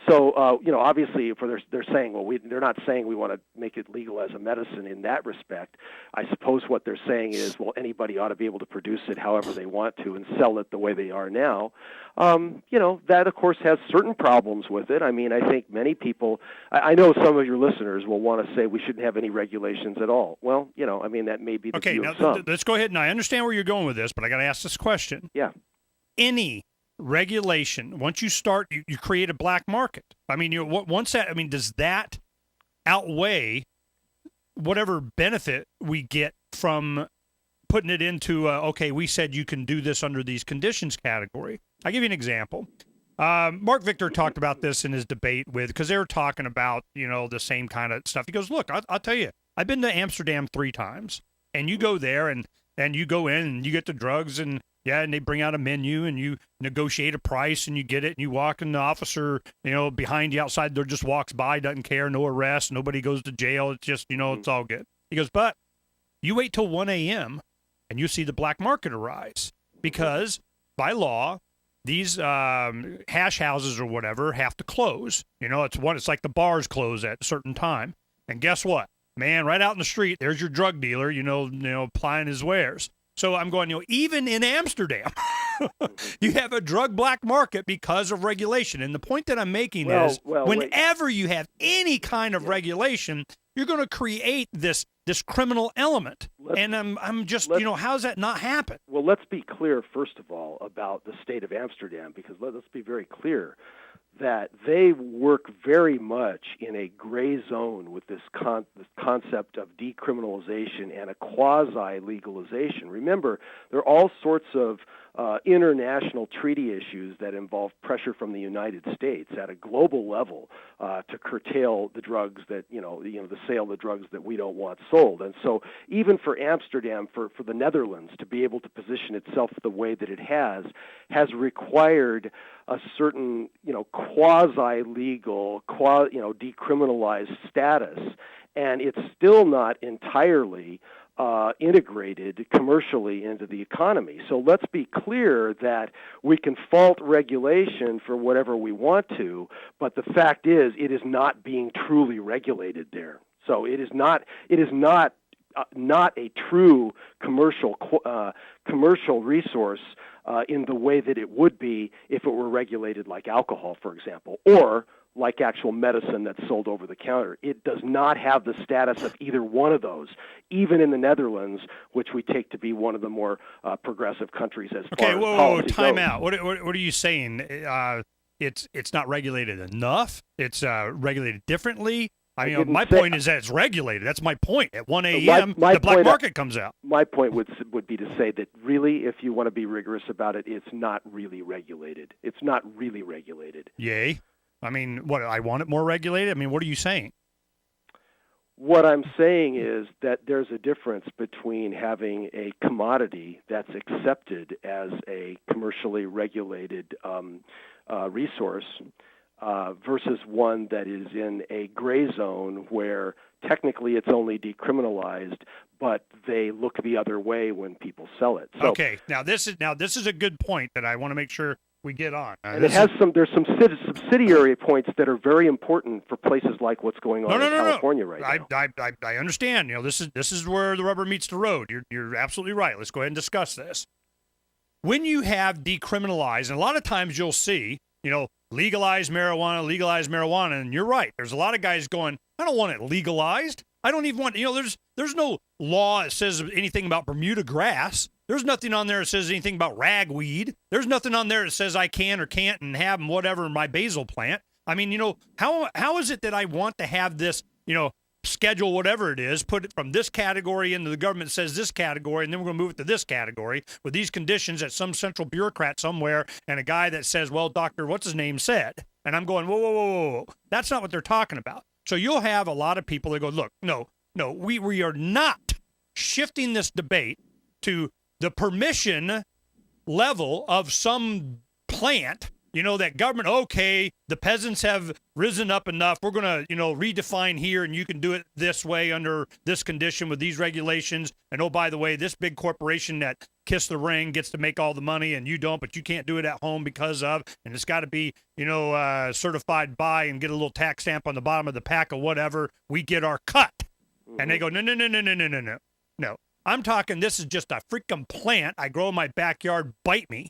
So, obviously, they're saying, well, they're not saying we want to make it legal as a medicine in that respect. I suppose what they're saying is, well, anybody ought to be able to produce it however they want to and sell it the way they are now. That, of course, has certain problems with it. I mean, I think many people, I know some of your listeners will want to say we shouldn't have any regulations at all. Well, that may be the view of some. Let's go ahead, and I understand where you're going with this, but I got to ask this question. Yeah. Any regulation, once you start, you create a black market. I mean, does that outweigh whatever benefit we get from putting it into, we said you can do this under these conditions category? I'll give you an example. Mark Victor talked about this in his debate because they were talking about, the same kind of stuff. He goes, look, I'll tell you, I've been to Amsterdam 3 times, and you go there and you go in and you get the drugs and they bring out a menu and you negotiate a price and you get it and you walk in, the officer, behind you outside there just walks by, doesn't care, no arrest, nobody goes to jail. It's just, it's all good. He goes, but you wait till 1 a.m. and you see the black market arise because by law, these hash houses or whatever have to close. It's like the bars close at a certain time. And guess what? Man, right out in the street, there's your drug dealer, applying his wares. So I'm going, even in Amsterdam, you have a drug black market because of regulation. And the point that I'm making is whenever you have any kind of regulation, you're going to create this criminal element. I'm just, how does that not happen? Well, let's be clear, first of all, about the state of Amsterdam, because let's be very clear that they work very much in a gray zone with this concept of decriminalization and a quasi-legalization. Remember, there are all sorts of international treaty issues that involve pressure from the United States at a global level to curtail the drugs that, the sale of the drugs that we don't want sold. And so even for Amsterdam, for the Netherlands to be able to position itself the way that it has required a certain, quasi-legal, decriminalized status, and it's still not entirely integrated commercially into the economy. So let's be clear that we can fault regulation for whatever we want to, but the fact is it is not being truly regulated there. So it is not a true commercial resource in the way that it would be if it were regulated like alcohol, for example, or like actual medicine that's sold over the counter. It does not have the status of either one of those, even in the Netherlands, which we take to be one of the more progressive countries as far as policy time goes. out. What are you saying? It's not regulated enough? It's regulated differently? My point is that it's regulated. That's my point. At 1 a.m., the black market comes out. My point would be to say that really, if you want to be rigorous about it, it's not really regulated. It's not really regulated. Yay. I want it more regulated? What are you saying? What I'm saying is that there's a difference between having a commodity that's accepted as a commercially regulated resource versus one that is in a gray zone where technically it's only decriminalized, but they look the other way when people sell it. So, okay, now this is a good point that I want to make sure we get on. And there's some subsidiary points that are very important for places like what's going on in California right now. I understand. This is where the rubber meets the road. You're absolutely right. Let's go ahead and discuss this. When you have decriminalized, and a lot of times you'll see, legalize marijuana, and you're right. There's a lot of guys going, I don't want it legalized. I don't even want, there's no law that says anything about Bermuda grass. There's nothing on there that says anything about ragweed. There's nothing on there that says I can or can't and have whatever in my basil plant. How is it that I want to have this, schedule, whatever it is, put it from this category into the government says this category, and then we're going to move it to this category with these conditions that some central bureaucrat somewhere and a guy that says, well, doctor, what's his name said. And I'm going, whoa. That's not what they're talking about. So you'll have a lot of people that go, look, no, we are not shifting this debate to the permission level of some plant, that government, okay, the peasants have risen up enough. We're going to, redefine here, and you can do it this way under this condition with these regulations. And, oh, by the way, this big corporation that kiss the ring gets to make all the money and you don't, but you can't do it at home because of, and it's got to be, certified by and get a little tax stamp on the bottom of the pack or whatever, we get our cut. Mm-hmm. And they go, no. I'm talking, this is just a freaking plant I grow in my backyard, bite me,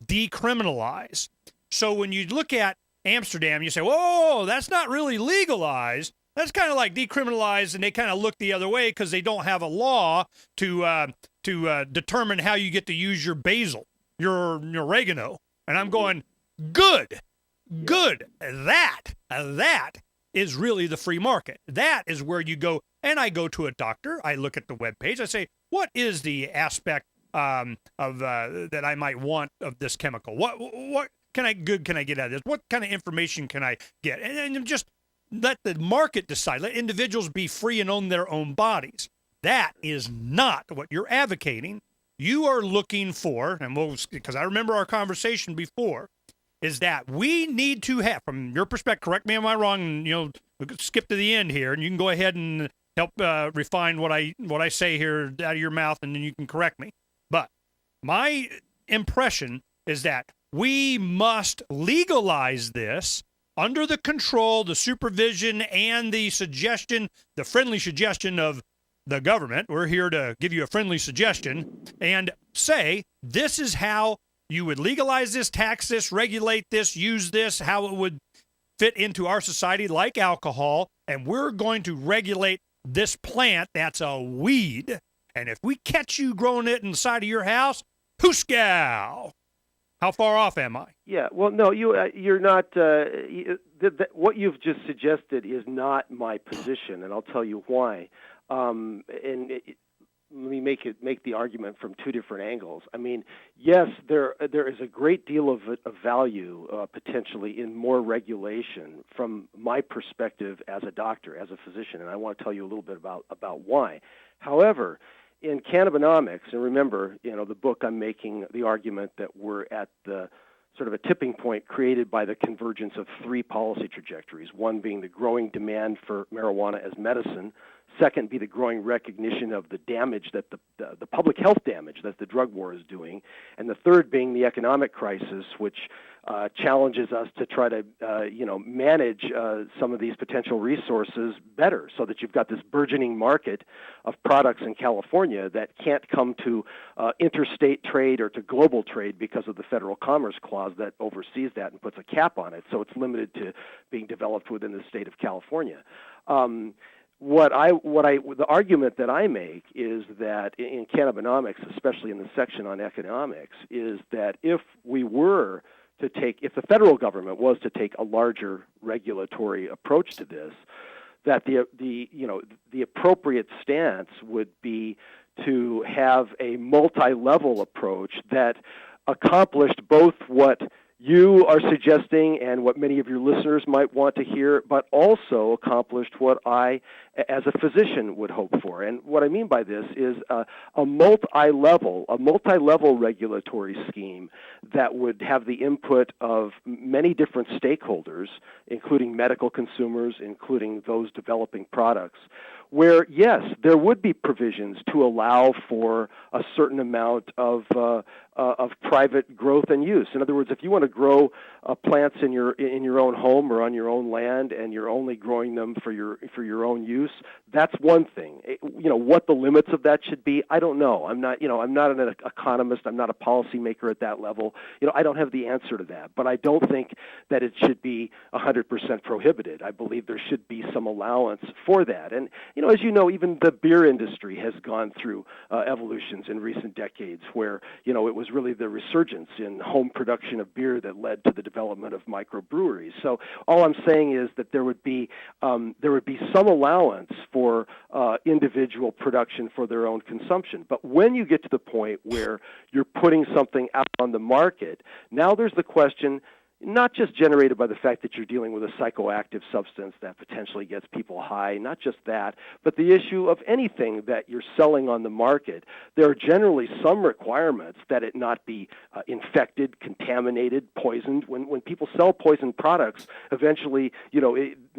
decriminalize. So when you look at Amsterdam, you say, whoa, that's not really legalized. That's kind of like decriminalized, and they kind of look the other way because they don't have a law to determine how you get to use your basil, your oregano. And I'm going, good. That is really the free market. That is where you go. And I go to a doctor. I look at the webpage. I say, what is the aspect of that I might want of this chemical? What can I get out of this? What kind of information can I get? And just let the market decide. Let individuals be free and own their own bodies. That is not what you're advocating. You are looking for, and because I remember our conversation before, is that we need to have, from your perspective, correct me if I'm wrong, and skip to the end here, and you can go ahead and help refine what I say here out of your mouth, and then you can correct me. But my impression is that we must legalize this under the control, the supervision, and the friendly suggestion of the government. We're here to give you a friendly suggestion and say, this is how you would legalize this, tax this, regulate this, use this, how it would fit into our society like alcohol, and we're going to regulate this plant that's a weed. And if we catch you growing it inside of your house, hooskow! How far off am I? Yeah, well, no, you're not. What you've just suggested is not my position, and I'll tell you why. Let me make the argument from two different angles. I mean, yes, there is a great deal of value potentially in more regulation from my perspective as a doctor, as a physician, and I want to tell you a little bit about why. However, in Cannabinomics, and remember, the book, I'm making the argument that we're at the sort of a tipping point created by the convergence of three policy trajectories, one being the growing demand for marijuana as medicine, second be the growing recognition of the damage that the public health damage that the drug war is doing, and the third being the economic crisis, which challenges us to try to manage some of these potential resources better, so that you've got this burgeoning market of products in California that can't come to interstate trade or to global trade because of the Federal Commerce Clause that oversees that and puts a cap on it. So it's limited to being developed within the state of California. The argument that I make is that in Cannabinomics, especially in the section on economics, is that if the federal government was to take a larger regulatory approach to this, that the appropriate stance would be to have a multi-level approach that accomplished both what you are suggesting and what many of your listeners might want to hear, but also accomplished what I, as a physician, would hope for. And what I mean by this is a multi-level regulatory scheme that would have the input of many different stakeholders, including medical consumers, including those developing products, where, yes, there would be provisions to allow for a certain amount of private growth and use. In other words, if you want to grow plants in your own home or on your own land, and you're only growing them for your own use, that's one thing. What the limits of that should be, I don't know. I'm not an economist. I'm not a policymaker at that level. I don't have the answer to that. But I don't think that it should be 100% prohibited. I believe there should be some allowance for that. And as you know, even the beer industry has gone through evolutions in recent decades, where it was really the resurgence in home production of beer that led to the development of microbreweries. So all I'm saying is that there would be some allowance for individual production for their own consumption. But when you get to the point where you're putting something out on the market, now there's the question, not just generated by the fact that you're dealing with a psychoactive substance that potentially gets people high, not just that, but the issue of anything that you're selling on the market. There are generally some requirements that it not be infected, contaminated, poisoned. When people sell poisoned products, eventually,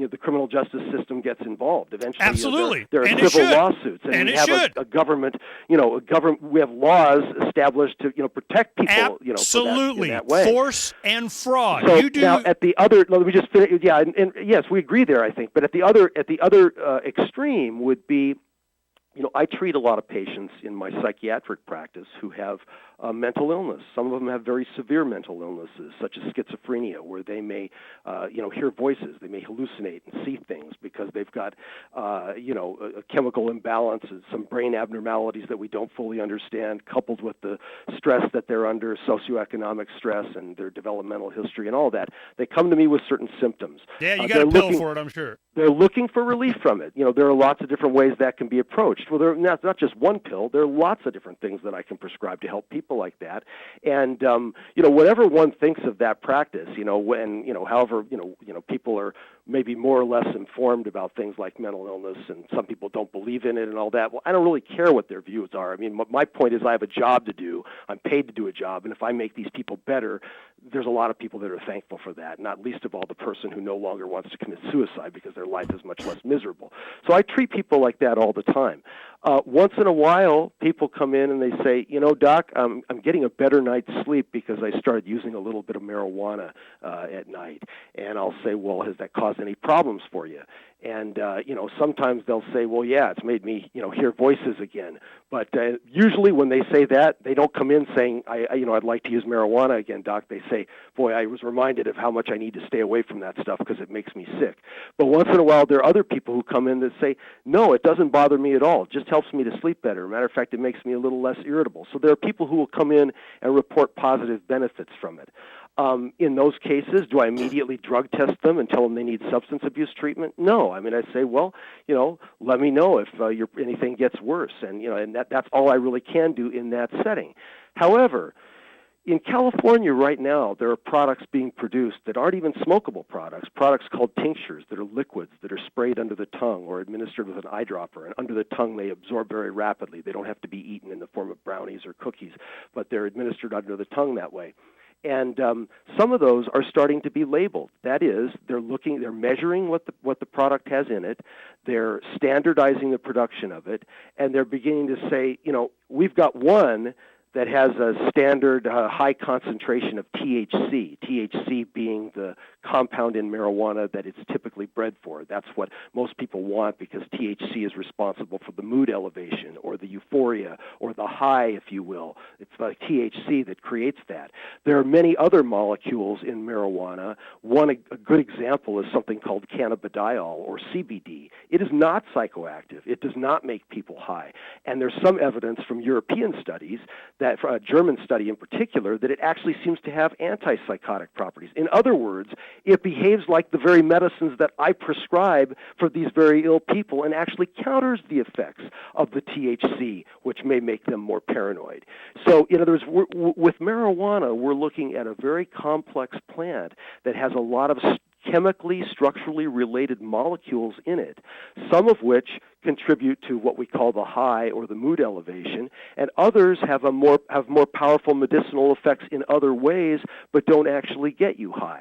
the criminal justice system gets involved. Eventually, Absolutely. there are And civil lawsuits, and we have a government. We have laws established to protect people. Absolutely. In that way. Force and fraud. So you do. now at the other, let me just finish. Yeah, and yes, we agree there. I think, but at the other extreme would be. I treat a lot of patients in my psychiatric practice who have mental illness. Some of them have very severe mental illnesses, such as schizophrenia, where they may, hear voices. They may hallucinate and see things because they've got, a chemical imbalance and some brain abnormalities that we don't fully understand, coupled with the stress that they're under, socioeconomic stress, and their developmental history and all that. They come to me with certain symptoms. Yeah, you got a pill for it, I'm sure. They're looking for relief from it. There are lots of different ways that can be approached. Well, there's not just one pill. There are lots of different things that I can prescribe to help people like that. And whatever one thinks of that practice, however, people are maybe more or less informed about things like mental illness, and some people don't believe in it and all that. Well, I don't really care what their views are. I mean, my point is I have a job to do. I'm paid to do a job, and if I make these people better, there's a lot of people that are thankful for that, not least of all the person who no longer wants to commit suicide because their life is much less miserable. So I treat people like that all the time. Once in a while, people come in and they say, Doc, I'm getting a better night's sleep because I started using a little bit of marijuana at night. And I'll say, well, has that caused any problems for you? And, sometimes they'll say, well, yeah, it's made me, hear voices again. But usually when they say that, they don't come in saying, I'd like to use marijuana again, Doc. They say, boy, I was reminded of how much I need to stay away from that stuff because it makes me sick. But once in a while, there are other people who come in that say, no, it doesn't bother me at all. It just helps me to sleep better. Matter of fact, it makes me a little less irritable. So there are people who will come in and report positive benefits from it. In those cases, do I immediately drug test them and tell them they need substance abuse treatment? No. I mean, I say, well, let me know if anything gets worse, and that's all I really can do in that setting. However, in California right now, there are products being produced that aren't even smokable products called tinctures that are liquids that are sprayed under the tongue or administered with an eyedropper. And under the tongue, they absorb very rapidly. They don't have to be eaten in the form of brownies or cookies, but they're administered under the tongue that way. And some of those are starting to be labeled. That is, they're measuring what the product has in it, they're standardizing the production of it, and they're beginning to say, we've got one that has a standard high concentration of THC, THC being the compound in marijuana that it's typically bred for. That's what most people want because THC is responsible for the mood elevation or the euphoria or the high, if you will. It's the THC that creates that. There are many other molecules in marijuana. A good example is something called cannabidiol or CBD. It is not psychoactive. It does not make people high. And there's some evidence from European studies that for a German study in particular, that it actually seems to have antipsychotic properties. In other words, it behaves like the very medicines that I prescribe for these very ill people and actually counters the effects of the THC, which may make them more paranoid. So, in other words, with marijuana, we're looking at a very complex plant that has a lot of chemically, structurally related molecules in it, some of which contribute to what we call the high or the mood elevation, and others have more powerful medicinal effects in other ways, but don't actually get you high.